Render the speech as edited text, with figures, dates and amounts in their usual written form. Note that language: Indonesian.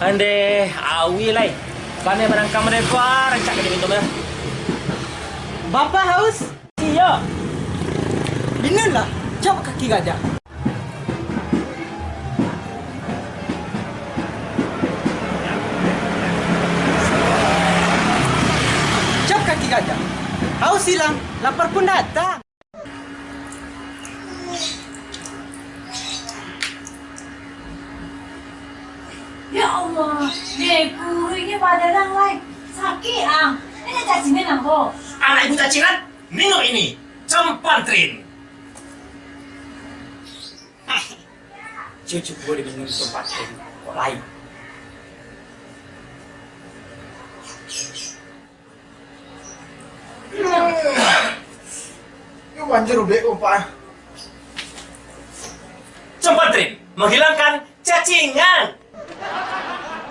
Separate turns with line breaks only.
Ande, awi lai. Pane barang kamar dua, rancak ke minum ya.
Bapak haus?
Iya.
Minumlah. Coba kaki gajah. Coba kaki gajah. Haus hilang, lapar pun datang.
Ya Allah, Deku, ini pada orang lain sakit ah. Ini cacingan apa?
Anak ibu cacingan, minum ini. Cempantrin.
Cucu gue diminum tempat kok lain.
Ini banjir udah Pak.
Cempantrin menghilangkan cacingan.